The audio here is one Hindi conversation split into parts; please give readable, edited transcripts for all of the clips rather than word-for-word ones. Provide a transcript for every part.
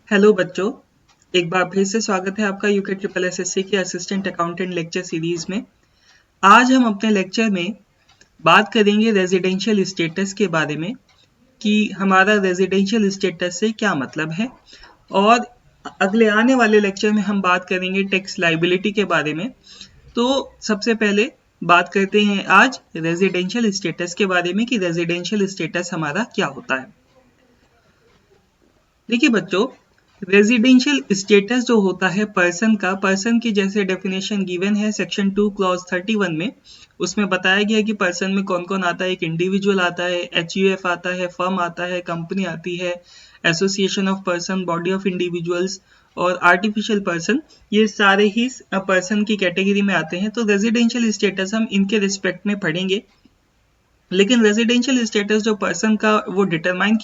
हेलो बच्चों, एक बार फिर से स्वागत है आपका यूके ट्रिपल एसएससी के असिस्टेंट अकाउंटेंट लेक्चर सीरीज में। आज हम अपने लेक्चर में बात करेंगे रेजिडेंशियल स्टेटस के बारे में कि हमारा रेजिडेंशियल स्टेटस से क्या मतलब है, और अगले आने वाले लेक्चर में हम बात करेंगे टैक्स लायबिलिटी के बारे में। तो सबसे पहले बात करते हैं आज रेजिडेंशियल स्टेटस के बारे में कि रेजिडेंशियल स्टेटस हमारा क्या होता है। देखिए बच्चों, रेजिडेंशियल स्टेटस जो होता है पर्सन की जैसे डेफिनेशन गिवन है सेक्शन 2 क्लॉज 31 में। उसमें बताया गया है कि पर्सन में कौन कौन आता है। एक इंडिविजुअल आता है, एचयूएफ आता है, फर्म आता है, कंपनी आती है, association of person, body of individuals और आर्टिफिशियल पर्सन। ये सारे ही पर्सन की कैटेगरी में आते हैं। तो रेजिडेंशियल स्टेटस हम इनके रिस्पेक्ट में पढ़ेंगे। लेकिन रेजिडेंशियल स्टेटस जो पर्सन का वो डिटरमाइन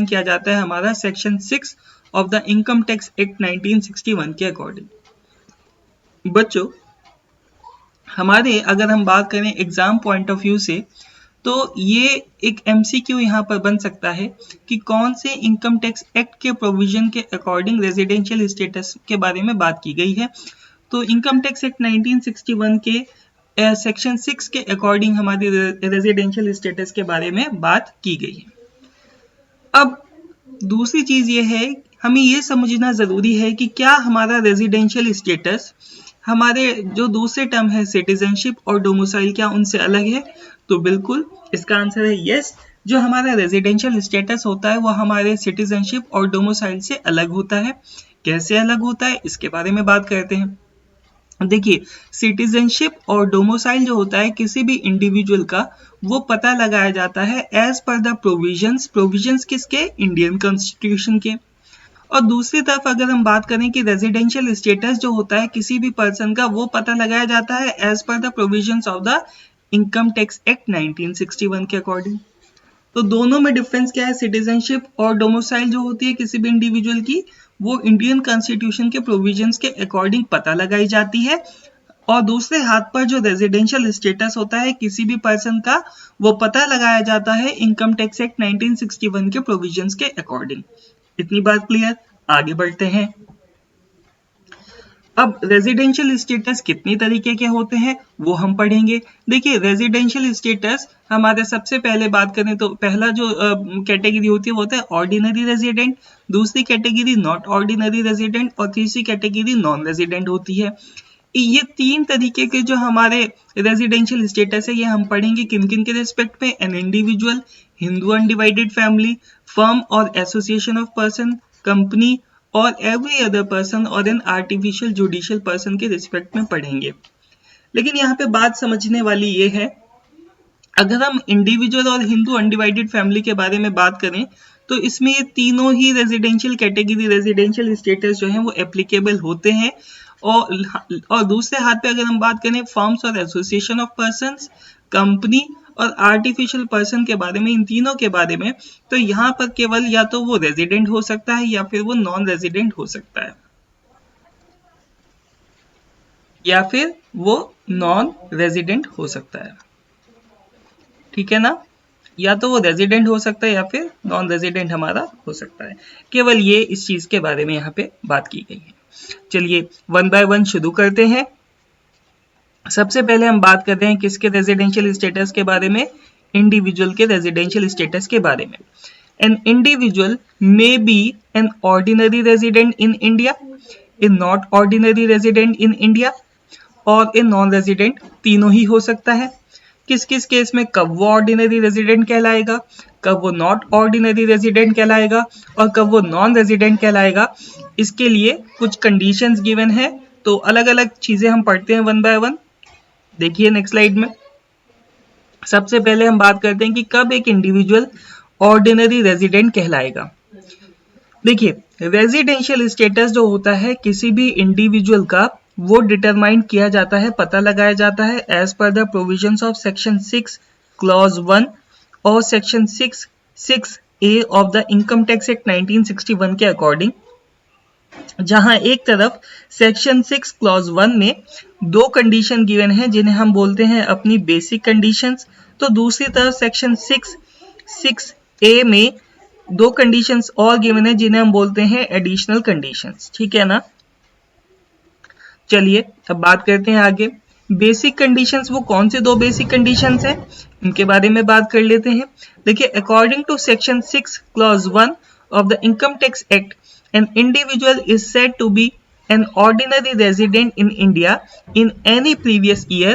किया जाता है हमारा section 6 of the income tax act 1961 के अकॉर्डिंग। बच्चों, हमारे अगर हम बात करें एग्जाम पॉइंट ऑफ व्यू से, तो ये एक एमसीक्यू यहाँ पर बन सकता है कि कौन से इनकम टैक्स एक्ट के प्रोविजन के अकॉर्डिंग रेजिडेंशियल स्टेटस के बारे में बात की गई है। तो इनकम टैक्स एक्ट 1961 के सेक्शन 6 के अकॉर्डिंग हमारी रेजिडेंशियल स्टेटस के बारे में बात की गई है। अब दूसरी चीज ये है, हमें ये समझना जरूरी है कि क्या हमारा रेजिडेंशियल स्टेटस हमारे जो दूसरे टर्म है सिटीजनशिप और डोमिसाइल, क्या उनसे अलग है? तो बिल्कुल, इसका आंसर है यस। जो हमारा रेजिडेंशियल स्टेटस होता है वो हमारे सिटीजनशिप और डोमिसाइल से अलग होता है। कैसे अलग होता है, इसके बारे में बात करते हैं। देखिए, सिटीजनशिप और डोमिसाइल जो होता है किसी भी इंडिविजुअल का, वो पता लगाया जाता है एज पर द प्रोविजंस किसके? इंडियन कॉन्स्टिट्यूशन के। और दूसरी तरफ अगर हम बात करें कि रेजिडेंशियल स्टेटस जो होता है किसी भी पर्सन का, वो पता लगाया जाता है as per the provisions of the income tax act 1961 के अकॉर्डिंग। तो दोनों में डिफरेंस क्या है? सिटीजनशिप और डोमिसाइल जो होती है किसी भी इंडिविजुअल की, वो इंडियन कॉन्स्टिट्यूशन के प्रोविजंस के अकॉर्डिंग पता लगाई जाती है। और दूसरे हाथ पर जो रेजिडेंशियल स्टेटस होता है किसी भी पर्सन का, वो पता लगाया जाता है इनकम टैक्स एक्ट 1961 के प्रोविजंस के अकॉर्डिंग। इतनी बात क्लियर? आगे बढ़ते हैं। अब रेजिडेंशियल स्टेटस कितनी तरीके के होते हैं वो हम पढ़ेंगे। देखिए, रेजिडेंशियल स्टेटस हमारे सबसे पहले बात करें तो पहला जो कैटेगरी होती है वो होता है ऑर्डिनरी रेजिडेंट, दूसरी कैटेगरी नॉट ऑर्डिनरी रेजिडेंट और तीसरी कैटेगरी नॉन रेजिडेंट होती है। ये तीन तरीके के जो हमारे रेजिडेंशियल स्टेटस है ये हम पढ़ेंगे किन किन के रिस्पेक्ट में। An individual, Hindu undivided family, firm और एसोसिएशन ऑफ पर्सन, कंपनी और एवरी अदर पर्सन और एन आर्टिफिशियल जुडिशियल पर्सन के रिस्पेक्ट में पढ़ेंगे। लेकिन यहाँ पे बात समझने वाली ये है, अगर हम इंडिविजुअल और हिंदू अनडिवाइडेड फैमिली के बारे में बात करें तो इसमें ये तीनों ही रेजिडेंशियल कैटेगरी, रेजिडेंशियल स्टेटस जो है वो एप्लीकेबल होते हैं। और दूसरे हाथ पे अगर हम बात करें फर्म्स और एसोसिएशन ऑफ पर्संस, कंपनी और आर्टिफिशियल पर्सन के बारे में, इन तीनों के बारे में, तो यहाँ पर केवल या तो वो रेजिडेंट हो सकता है या फिर वो नॉन रेजिडेंट हो सकता है, या फिर वो नॉन रेजिडेंट हो सकता है। ठीक है ना? या तो वो रेजिडेंट हो सकता है या फिर नॉन रेजिडेंट हमारा हो सकता है। केवल ये इस चीज के बारे में यहाँ पे बात की गई है। चलिए वन बाय वन शुरू करते हैं। सबसे पहले हम बात करते हैं किसके रेजिडेंशियल स्टेटस के बारे में? इंडिविजुअल के रेजिडेंशियल स्टेटस के बारे में। An individual may be an ordinary resident in India, A not ordinary resident in India और ए नॉन रेजिडेंट, तीनों ही हो सकता है। किस किस केस में कब वो ऑर्डिनरी रेजिडेंट कहलाएगा, कब वो नॉट ऑर्डिनरी रेजिडेंट कहलाएगा और कब वो नॉन रेजिडेंट कहलाएगा, इसके लिए कुछ कंडीशंस गिवन है। तो अलग अलग चीजें हम पढ़ते हैं वन बाय वन। देखिए नेक्स्ट स्लाइड में। सबसे पहले हम बात करते हैं कि कब एक इंडिविजुअल ऑर्डिनरी रेजिडेंट कहलाएगा। देखिए, रेजिडेंशियल स्टेटस जो होता है किसी भी इंडिविजुअल का, वो डिटरमाइन किया जाता है, पता लगाया जाता है as per the provisions of section 6 clause 1 और section 6(a) of the income tax act 1961 के अकॉर्डिंग। जहां एक तरफ सेक्शन 6 क्लॉज 1 में दो कंडीशन गिवन है जिन्हें हम बोलते हैं अपनी बेसिक कंडीशंस, तो दूसरी तरफ सेक्शन 6(a) में दो कंडीशंस और गिवन है जिन्हें हम बोलते हैं एडिशनल कंडीशंस, ठीक है ना। चलिए अब बात करते हैं आगे। बेसिक कंडीशंस, वो कौन से दो बेसिक कंडीशंस हैं, इनके बारे में बात कर लेते हैं। देखिए, according to section 6 clause 1 of the income tax act, an individual is said to be an ordinary resident in India in any previous year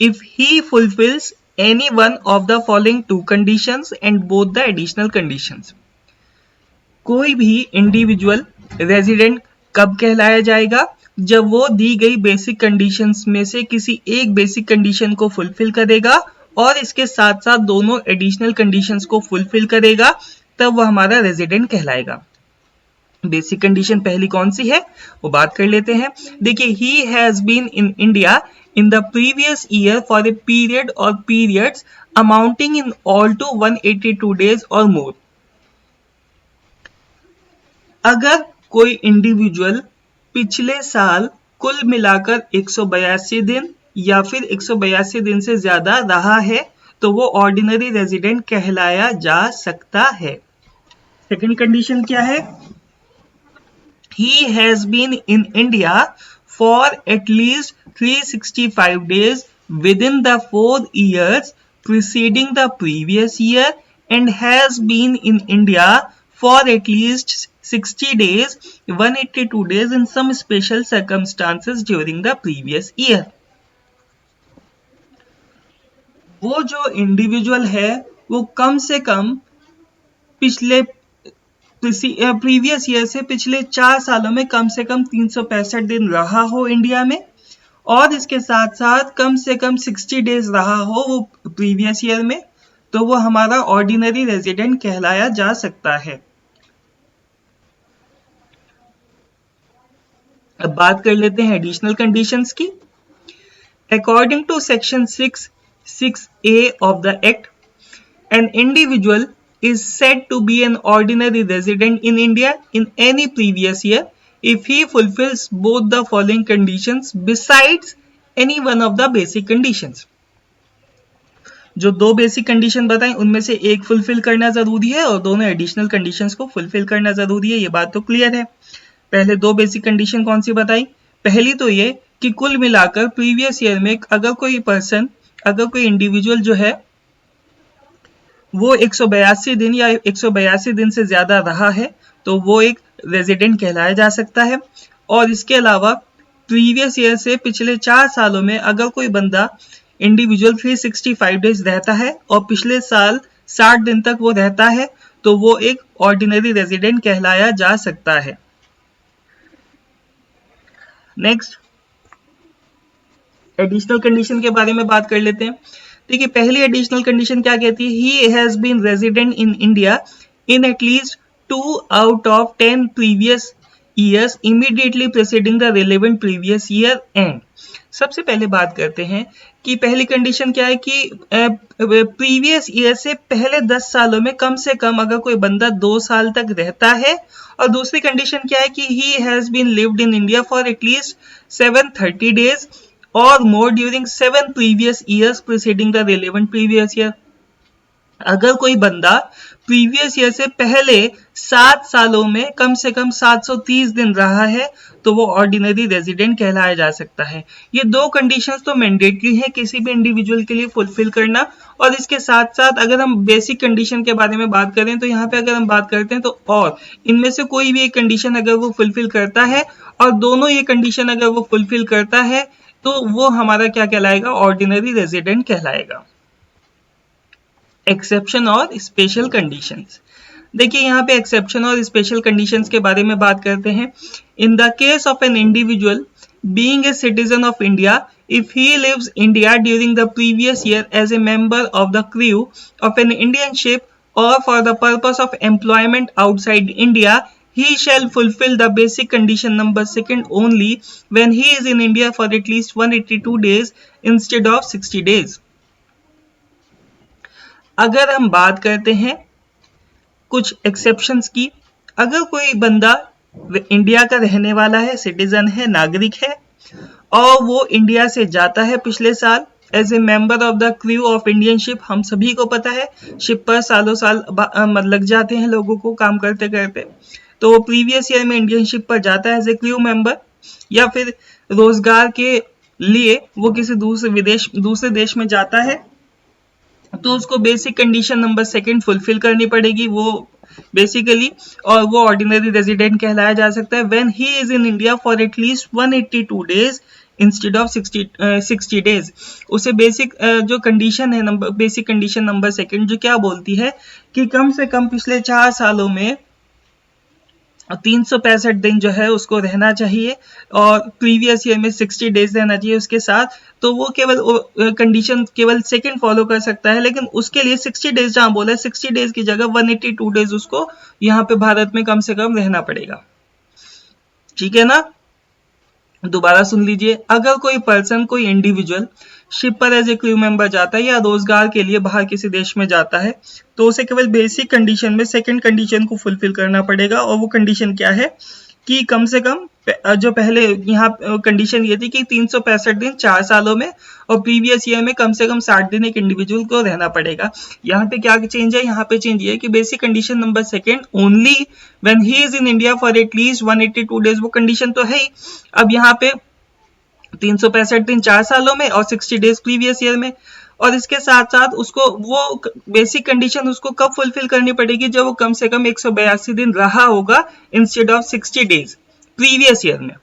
if he fulfills any one of the following two conditions and both the additional conditions. कोई भी इंडिविजुअल रेजिडेंट कब कहलाया जाएगा, जब वो दी गई बेसिक कंडीशंस में से किसी एक बेसिक कंडीशन को फुलफिल करेगा और इसके साथ साथ दोनों एडिशनल कंडीशंस को फुलफिल करेगा, तब वो हमारा रेजिडेंट कहलाएगा। बेसिक कंडीशन पहली कौन सी है वो बात कर लेते हैं। देखिए, he has been in India in the previous year for a period और periods amounting in all to 182 days और मोर। अगर कोई इंडिविजुअल पिछले साल कुल मिलाकर 182 दिन या फिर 182 दिन से ज्यादा रहा है तो वो ऑर्डिनरी रेजिडेंट कहलाया जा सकता है। सेकंड कंडीशन क्या है, he has been in India for at least 365 days within the 4 years preceding the previous year and has been in India for at least 60 days, 182 days in some special circumstances during the previous year. वो जो इंडिविजुअल है वो कम से कम पिछले प्रीवियस ईयर से पिछले 4 सालों में कम से कम 365 दिन रहा हो इंडिया में, और इसके साथ साथ कम से कम 60 डेज रहा हो वो प्रीवियस ईयर में, तो वो हमारा ऑर्डिनरी रेजिडेंट कहलाया जा सकता है। अब बात कर लेते हैं एडिशनल कंडीशंस की। According to section 6(6)(a) of the Act, an individual is said to be an ordinary resident in India in any previous year if he fulfills both the following conditions besides any one of the basic conditions. जो दो बेसिक कंडीशन बताएं उनमें से एक फुलफिल करना जरूरी है और दोनों एडिशनल कंडीशंस को फुलफिल करना जरूरी है, ये बात तो क्लियर है। पहले दो बेसिक कंडीशन कौन सी बताई, पहली तो ये कि कुल मिलाकर प्रीवियस ईयर में अगर कोई इंडिविजुअल जो है वो 182 दिन या 182 दिन से ज्यादा रहा है तो वो एक रेजिडेंट कहलाया जा सकता है। और इसके अलावा प्रीवियस ईयर से पिछले 4 सालों में अगर कोई बंदा इंडिविजुअल 365 डेज रहता है और पिछले साल 60 दिन तक वो रहता है तो वो एक ऑर्डिनरी रेजिडेंट कहलाया जा सकता है। नेक्स्ट, एडिशनल कंडीशन के बारे में बात कर लेते हैं। देखिए, पहली एडिशनल कंडीशन क्या कहती है, he has been resident in India in at least 2 out of 10 previous years immediately preceding the relevant previous year end. सबसे पहले बात करते हैं कि पहली कंडीशन क्या है कि प्रीवियस ईयर से पहले 10 सालों में कम से कम अगर कोई बंदा 2 साल तक रहता है, और दूसरी कंडीशन क्या है कि he has been lived in India for at least 730 days or more during 7 previous years preceding the relevant previous year. अगर कोई बंदा प्रीवियस ईयर से पहले 7 सालों में कम से कम 730 दिन रहा है तो वो ऑर्डिनरी रेजिडेंट कहलाया जा सकता है। ये दो कंडीशंस तो मैंडेटरी है किसी भी इंडिविजुअल के लिए फुलफिल करना। और इसके साथ साथ अगर हम बेसिक कंडीशन के बारे में बात करें तो यहाँ पे अगर हम बात करते हैं तो और इनमें से कोई भी एक कंडीशन अगर वो फुलफिल करता है और दोनों ये कंडीशन अगर वो फुलफिल करता है तो वो हमारा क्या कहलाएगा, ऑर्डिनरी रेजिडेंट कहलाएगा। एक्सेप्शन और स्पेशल कंडीशंस, देखिए यहाँ पे एक्सेप्शन और स्पेशल कंडीशंस के बारे में बात करते हैं। इन the case of an individual being a citizen of India if he lives India during the previous year as a member of the crew of an Indian ship or for the purpose of employment outside India, he shall fulfill the basic condition number 2 only when he is in India for at least 182 days instead of 60 days. अगर हम बात करते हैं कुछ एक्सेप्शंस की, अगर कोई बंदा इंडिया का रहने वाला है, सिटीजन है, नागरिक है और वो इंडिया से जाता है पिछले साल as a member of the crew of Indian ship, हम सभी को पता है शिप पर सालों साल लग जाते हैं लोगों को काम करते करते, तो वो प्रीवियस ईयर में इंडियन शिप पर जाता है एज ए क्रू मेंबर, या फिर रोजगार के लिए वो किसी दूसरे देश में जाता है, तो उसको basic condition number second fulfil करनी पड़ेगी वो बेसिकली, और वो ऑर्डिनरी रेजिडेंट कहलाया जा सकता है when he is in India for at least 182 days instead of 60 days. उसे बेसिक जो कंडीशन है बेसिक कंडीशन नंबर सेकंड जो क्या बोलती है कि कम से कम पिछले 4 सालों में 365 दिन जो है उसको रहना चाहिए, और प्रीवियस ईयर में 60 डेज रहना चाहिए उसके साथ, तो वो केवल कंडीशन केवल सेकंड फॉलो कर सकता है, लेकिन उसके लिए 60 डेज जहां बोला है 60 डेज की जगह 182 डेज उसको यहाँ पे भारत में कम से कम रहना पड़ेगा। ठीक है ना, दोबारा सुन लीजिए, अगर कोई पर्सन कोई इंडिविजुअल शिप पर एज ए क्रू मेंबर जाता है या रोजगार के लिए बाहर किसी देश में जाता है, तो उसे केवल बेसिक कंडीशन में सेकंड कंडीशन को फुलफिल करना पड़ेगा, और वो कंडीशन क्या है कि कम से कम जो पहले यहाँ कंडीशन ये थी कि 365 दिन 4 सालों में, और प्रीवियस ईयर में कम से कम 60 दिन एक इंडिविजुअल को रहना पड़ेगा। यहाँ पे क्या चेंज है, यहाँ पे चेंज ये है कि basic condition number second only when he is in India for at least 182 days, वो कंडीशन तो है ही। अब यहाँ पे 365 दिन 4 सालों में और 60 डेज प्रीवियस ईयर में, और इसके साथ साथ उसको वो बेसिक कंडीशन उसको कब फुलफिल करनी पड़ेगी, जब वो कम से कम 182 दिन रहा होगा instead of 60 days previous year में।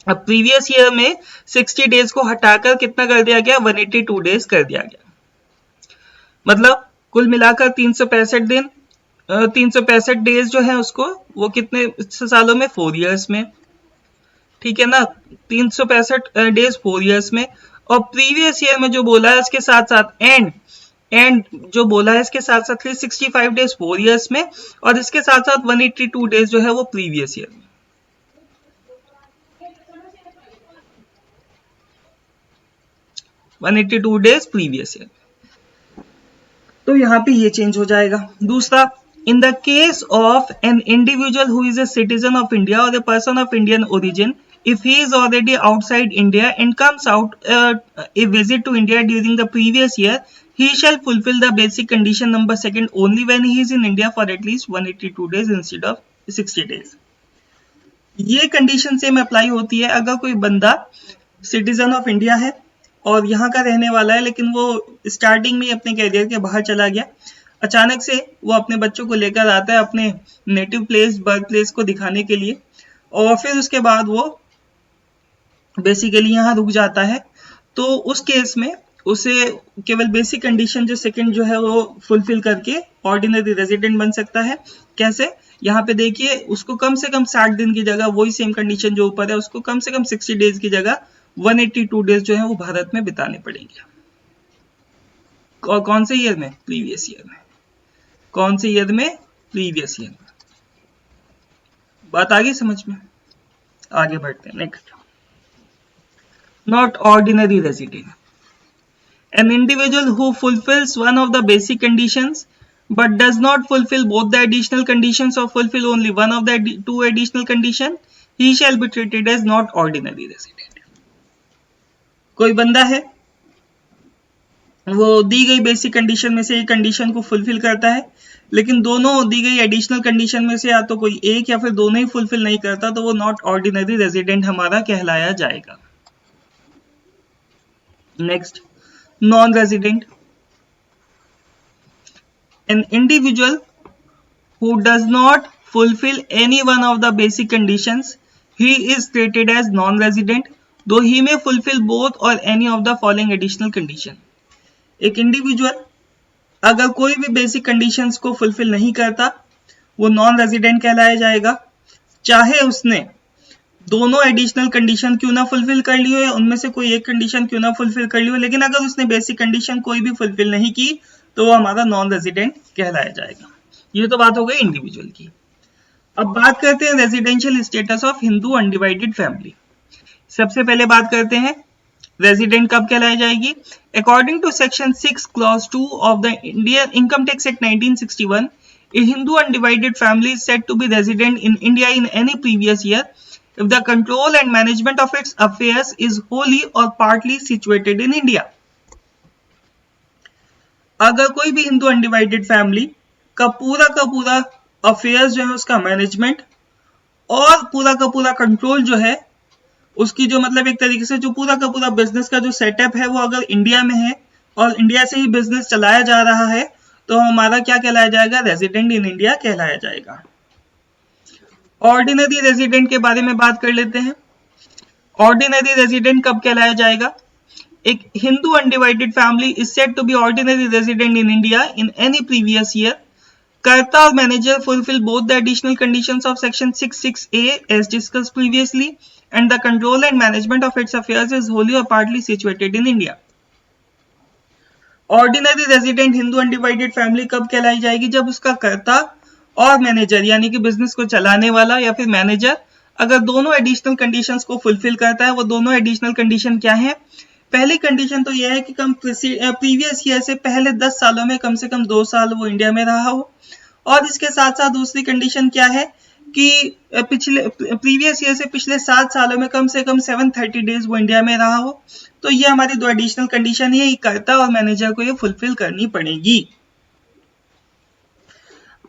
अब प्रीवियस ईयर में 60 डेज को हटाकर कितना कर दिया गया, 182 डेज कर दिया गया, मतलब कुल मिलाकर 365 दिन 365 डेज जो है उसको वो कितने सालों में, 4 इयर्स में। ठीक है ना, 365 डेज 4 इयर्स में, और प्रीवियस ईयर में जो बोला है इसके साथ साथ एंड जो बोला है इसके साथ साथ 365 डेज 4 इयर्स में, और इसके साथ साथ 182 डेज जो है वो प्रीवियस ईयर में। 182 डेज प्रीवियस ईयर, तो यहाँ पे ये चेंज हो जाएगा। दूसरा, in the case of an individual who is a citizen of India और a person of Indian origin, if he is already outside India and comes out a visit to India during the previous year, he shall fulfill the basic condition number second only when he is in India for at least 182 days instead of 60 days. ये कंडीशन सेम अप्लाई होती है अगर कोई बंदा सिटीजन ऑफ इंडिया है और यहाँ का रहने वाला है, लेकिन वो स्टार्टिंग में अपने कैरियर के बाहर चला गया, अचानक से वो अपने बच्चों को लेकर आता है अपने नेटिव प्लेस बर्थ प्लेस को दिखाने के लिए, और फिर उसके बाद वो बेसिकली यहाँ रुक जाता है, तो उस केस में उसे केवल बेसिक कंडीशन जो सेकंड जो है वो फुलफिल करके ऑर्डिनरी रेजिडेंट बन सकता है। कैसे, यहाँ पे देखिए, उसको कम से कम 60 दिन की जगह वही सेम कंडीशन जो ऊपर है उसको कम से कम 60 डेज की जगह 182 डेज जो है वो भारत में बिताने पड़ेंगे। और कौन से ईयर में, प्रीवियस ईयर में। कौन से ईयर में, प्रीवियस ईयर में। बात आ गई समझ में, आगे बढ़ते हैं। Next, not ordinary resident, an individual who fulfills one of the basic conditions but does not fulfill both the additional conditions or fulfill only one of the two additional condition, he shall be treated as not ordinary resident. कोई बंदा है वो दी गई बेसिक कंडीशन में से एक कंडीशन को फुलफिल करता है, लेकिन दोनों दी गई एडिशनल कंडीशन में से या तो कोई एक या फिर दोनों ही फुलफिल नहीं करता, तो वो नॉट ऑर्डिनरी रेजिडेंट हमारा कहलाया जाएगा। Next, non-resident, an individual who does not fulfill any one of the basic conditions, he is treated as non-resident, though he may fulfill both or any of the following additional condition. एक इंडिविजुअल अगर कोई भी बेसिक कंडीशंस को फुलफिल नहीं करता वो नॉन रेजिडेंट कहलाया जाएगा, चाहे उसने दोनों एडिशनल कंडीशन क्यों ना फुलफिल कर ली हो या उनमें से कोई एक कंडीशन क्यों ना फुलफिल कर ली हो, लेकिन अगर उसने बेसिक कंडीशन कोई भी फुलफिल नहीं की तो वो हमारा नॉन रेजिडेंट कहलाया जाएगा। ये तो बात हो गई इंडिविजुअल की। अब बात करते हैं residential status of Hindu undivided family. सबसे पहले बात करते हैं रेजिडेंट कब कहलाई जाएगी। According to section 6 clause 2 of the Indian income tax act 1961, a Hindu undivided family is said to be resident in India in any previous year if the control and management of its affairs is wholly or partly situated in India. अगर कोई भी हिंदू अनडिवाइडेड फैमिली का पूरा अफेयर्स जो है उसका मैनेजमेंट और पूरा का पूरा कंट्रोल जो है उसकी जो मतलब एक तरीके से जो पूरा का पूरा बिजनेस का जो सेटअप है वो अगर इंडिया में है और इंडिया से ही बिजनेस चलाया जा रहा है तो हमारा क्या कहलाया जाएगा, रेजिडेंट इन इंडिया कहलाया जाएगा। ऑर्डिनरी रेजिडेंट के बारे में बात कर लेते हैं। ऑर्डिनरी रेजिडेंट कब कहलाया जाएगा? एक Hindu undivided family is said to be ordinary resident in India in any previous year. Karta और manager fulfill both the additional conditions of section 66A as discussed previously and the control and management of its affairs is wholly or partly situated in India. Ordinary resident Hindu undivided family कब कहलाई जाएगी? जब उसका कर्ता और मैनेजर यानी कि बिजनेस को चलाने वाला या फिर मैनेजर अगर दोनों एडिशनल कंडीशंस को फुलफिल करता है। वो दोनों एडिशनल कंडीशन क्या है? पहली कंडीशन तो यह है कि कम प्रीवियस ईयर से पहले 10 सालों में कम से कम 2 साल वो इंडिया में रहा हो, और इसके साथ साथ दूसरी कंडीशन क्या है कि पिछले प्रीवियस ईयर से पिछले 7 सालों में कम से कम 730 डेज वो इंडिया में रहा हो। तो ये हमारी दो एडिशनल कंडीशन है, कर्ता और मैनेजर को ये फुलफिल करनी पड़ेगी।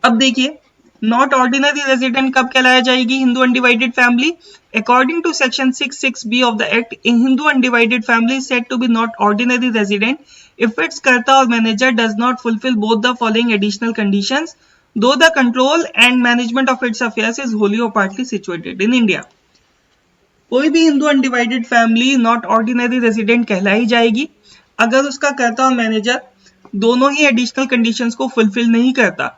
अब देखिए नॉट ऑर्डिनरी रेजिडेंट कब कहलाया जाएगी Hindu undivided family? According to section 66B of the act, in Hindu undivided family is said to be not ordinary resident if it's karta और manager does not fulfil both the following additional conditions though the control and management of its affairs is wholly or partly situated in India. कोई भी Hindu undivided family not ordinary resident कहलाई जाएगी अगर उसका कर्ता और मैनेजर दोनों ही एडिशनल कंडीशंस को फुलफिल नहीं करता,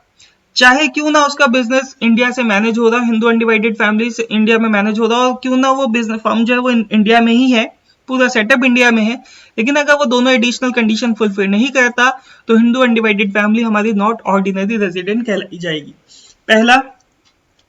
चाहे क्यों ना उसका बिजनेस इंडिया से मैनेज हो रहा, हिंदू अनडिवाइडेड फैमिली से इंडिया में मैनेज हो रहा, और क्यों ना वो बिजनेस फर्म जो है वो इंडिया में ही है, पूरा सेटअप इंडिया में है, लेकिन अगर वो दोनों एडिशनल कंडीशन फुलफिल नहीं करता तो हिंदू अनडिवाइडेड फैमिली हमारी नॉट ऑर्डिनरी रेजिडेंट कहलाई जाएगी। पहला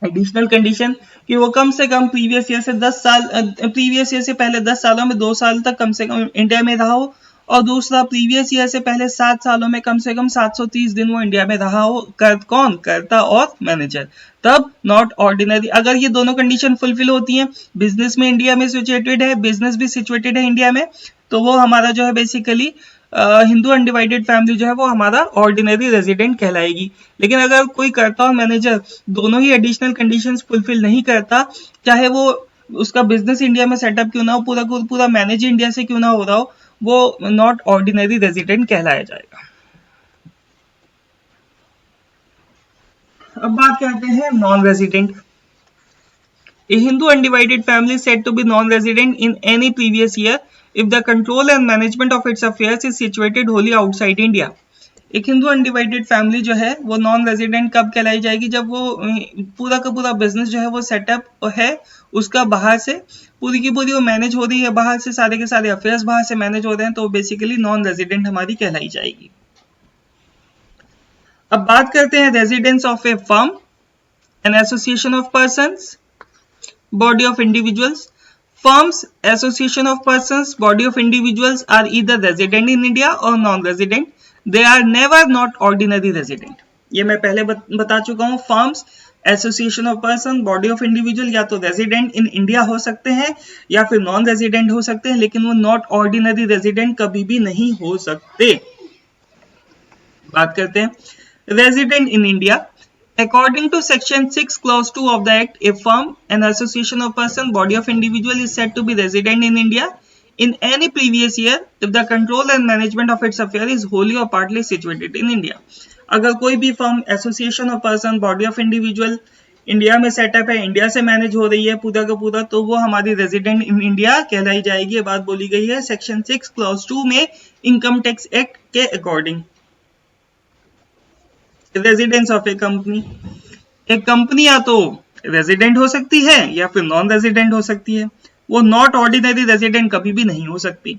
एडिशनल कंडीशन कि वो कम से कम प्रीवियस ईयर से 10 साल प्रीवियस ईयर से पहले 10 सालों में 2 साल तक कम से कम इंडिया में रहा हो, और दूसरा प्रीवियस ईयर से पहले 7 सालों में कम से कम 730 दिन वो इंडिया में रहा हो। कौन? कर्ता और मैनेजर। तब नॉट ऑर्डिनरी। अगर ये दोनों कंडीशन फुलफिल होती हैं, बिजनेस में इंडिया में सिचुएटेड है, बिजनेस भी सिचुएटेड है इंडिया में, तो वो हमारा जो है बेसिकली हिंदू अनडिवाइडेड फैमिली जो है वो हमारा ऑर्डिनरी रेजिडेंट कहलाएगी। लेकिन अगर कोई कर्ता और मैनेजर दोनों ही एडिशनल कंडीशंस फुलफिल नहीं करता, चाहे वो उसका बिजनेस इंडिया में सेटअप क्यों ना हो, पूरा मैनेज इंडिया से क्यों ना हो रहा हो, वो नॉट ऑर्डिनरी रेजिडेंट कहलाया जाएगा। अब बात करते हैं non resident. A Hindu undivided family is said to be non-resident in any previous year if the control and management of its affairs is situated wholly outside India. एक हिंदू अनडिवाइडेड फैमिली जो है वो नॉन रेजिडेंट कब कहलाई जाएगी? जब वो पूरा का पूरा बिजनेस जो है वो सेटअप है उसका बाहर से पूरी की पूरी वो मैनेज हो रही है, बाहर से सारे के सारे अफेयर्स बाहर से मैनेज हो रहे हैं, तो बेसिकली नॉन रेजिडेंट हमारी कहलाई जाएगी। अब बात करते हैं residence of A firm, an association of persons, body of individuals. Firms, association of persons, body of individuals are either resident in India or non-resident. They are never not ordinary resident. ये मैं पहले बता चुका हूँ। Firms, association of person, body of individual या तो रेजिडेंट इन इंडिया हो सकते हैं या फिर नॉन रेजिडेंट हो सकते हैं, लेकिन वो नॉट ऑर्डिनरी रेजिडेंट कभी भी नहीं हो सकते। बात करते हैं resident in India. According to section 6 clause 2 of the act, a firm, an association of person, body of individual is said to be resident in India in any previous year if the control and management of its affair is wholly or partly situated in India. अगर कोई भी firm, association of person, body of individual India में सेटअप है, इंडिया से मैनेज हो रही है पूरा का पूरा, तो वो हमारी रेजिडेंट इन इंडिया कहलाई जाएगी। ये बात बोली गई है सेक्शन 6 क्लॉज 2 में इनकम टैक्स एक्ट के according. Residence of A company, एक कंपनी या तो रेजिडेंट हो सकती है या फिर नॉन रेजिडेंट हो सकती है, वो नॉट ऑर्डिनरी रेजिडेंट कभी भी नहीं हो सकती।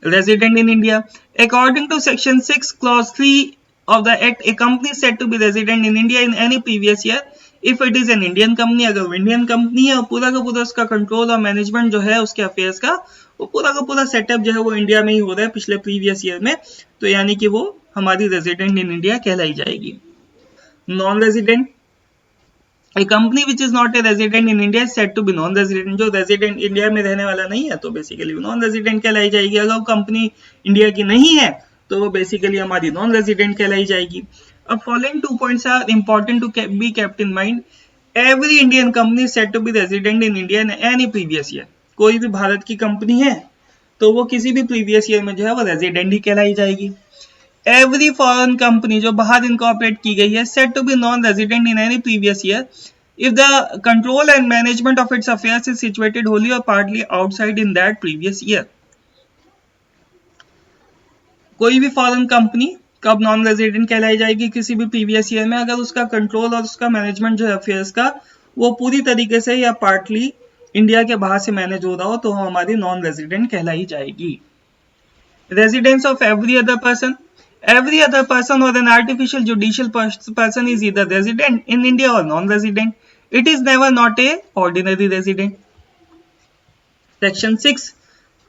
Resident in India, according to section 6 clause 3 of the act, a company said to be resident in India in any previous year if it is an Indian company. अगर वो इंडियन कंपनी है और पूरा का पूरा उसका कंट्रोल और मैनेजमेंट जो है उसके अफेयर्स का, वो पूरा का पूरा सेटअप जो है वो इंडिया में ही हो रहा है पिछले प्रीवियस ईयर में, तो यानी कि वो हमारी रेजिडेंट इन इंडिया कहलाई जाएगी। Non resident, A company which is not a resident in India is said to be non-resident. जो resident इंडिया में रहने वाला नहीं है तो बेसिकली non-resident कहलाई जाएगी। अगर वो कंपनी इंडिया की नहीं है तो वो बेसिकली हमारी non-resident कहलाई जाएगी। अब following 2 points are important to be kept in mind. Every Indian company is said to be resident in India in any previous year. कोई भी भारत की कंपनी है तो वो किसी भी प्रीवियस ईयर में जो है वो रेजिडेंट ही कहलाई जाएगी। एवरी फॉरेन कंपनी जो बाहर इनकॉर्पोरेट की गई है said to be non resident in any previous year if the control and management of its affairs is situated wholly or partly outside in that previous year. कोई भी फॉरेन कंपनी कब नॉन रेजिडेंट कहलाई जाएगी किसी भी प्रीवियस ईयर में अगर उसका कंट्रोल और उसका मैनेजमेंट जो है अफेयर्स का वो पूरी तरीके से या पार्टली इंडिया के बाहर से मैनेज हो रहा हो तो हमारी नॉन रेजिडेंट कहलाई जाएगी। Residence of every other person, every other person or an artificial judicial person is either resident in India or non-resident. It is never not a ordinary resident. Section 6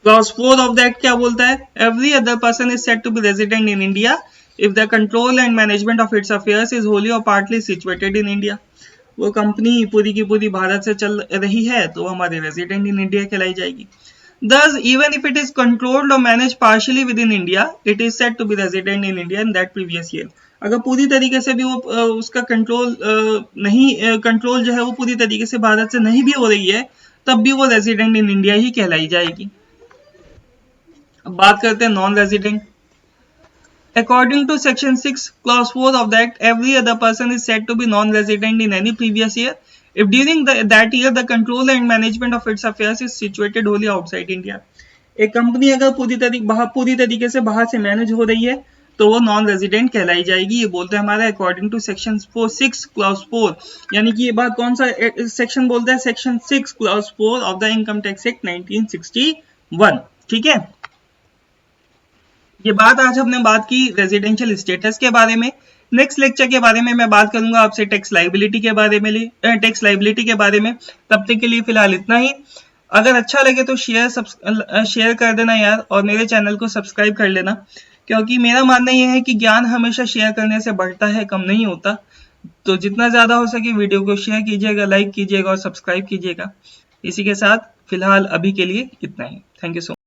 clause 4 of that क्या बोलता है? Every other person is said to be resident in India if the control and management of its affairs is wholly or partly situated in India. वो कंपनी पूरी की पूरी भारत से चल रही है तो वो हमारे रेजिडेंट इन इंडिया कहलाई जाएगी। Thus, even if it is controlled or managed partially within India, it is said to be resident in India in that previous year. अगर पूरी तरीके से भी वो उसका कंट्रोल नहीं कंट्रोल जो है वो पूरी तरीके से भारत से नहीं भी हो रही है तब भी वो रेजिडेंट इन इंडिया ही कहलाई जाएगी। अब बात करते हैं non resident. According to Section 6, Clause 4 of the Act, every other person is said to be non-resident in any previous year if during that year the control and management of its affairs is situated wholly outside India. एक कंपनी अगर पूरी तरीके से बाहर से मैनेज हो रही है तो वो नॉन रेजिडेंट कहलाई जाएगी। ये बोलते हैं हमारा अकॉर्डिंग टू सेक्शन 6 क्लॉज 4, यानी कि ये बात कौन सा सेक्शन बोलता है? Section 6 clause 4 of the income tax act 1961। ठीक है, ये बात आज हमने बात की रेजिडेंशियल स्टेटस के बारे में। नेक्स्ट लेक्चर के बारे में मैं बात करूंगा आपसे टैक्स लाइबिलिटी के बारे में तब तक के लिए फिलहाल इतना ही। अगर अच्छा लगे तो शेयर कर देना यार, और मेरे चैनल को सब्सक्राइब कर लेना, क्योंकि मेरा मानना यह है कि ज्ञान हमेशा शेयर करने से बढ़ता है, कम नहीं होता। तो जितना ज्यादा हो सके वीडियो को शेयर कीजिएगा, लाइक कीजिएगा और सब्सक्राइब कीजिएगा। इसी के साथ फिलहाल अभी के लिए इतना ही। Thank you so much.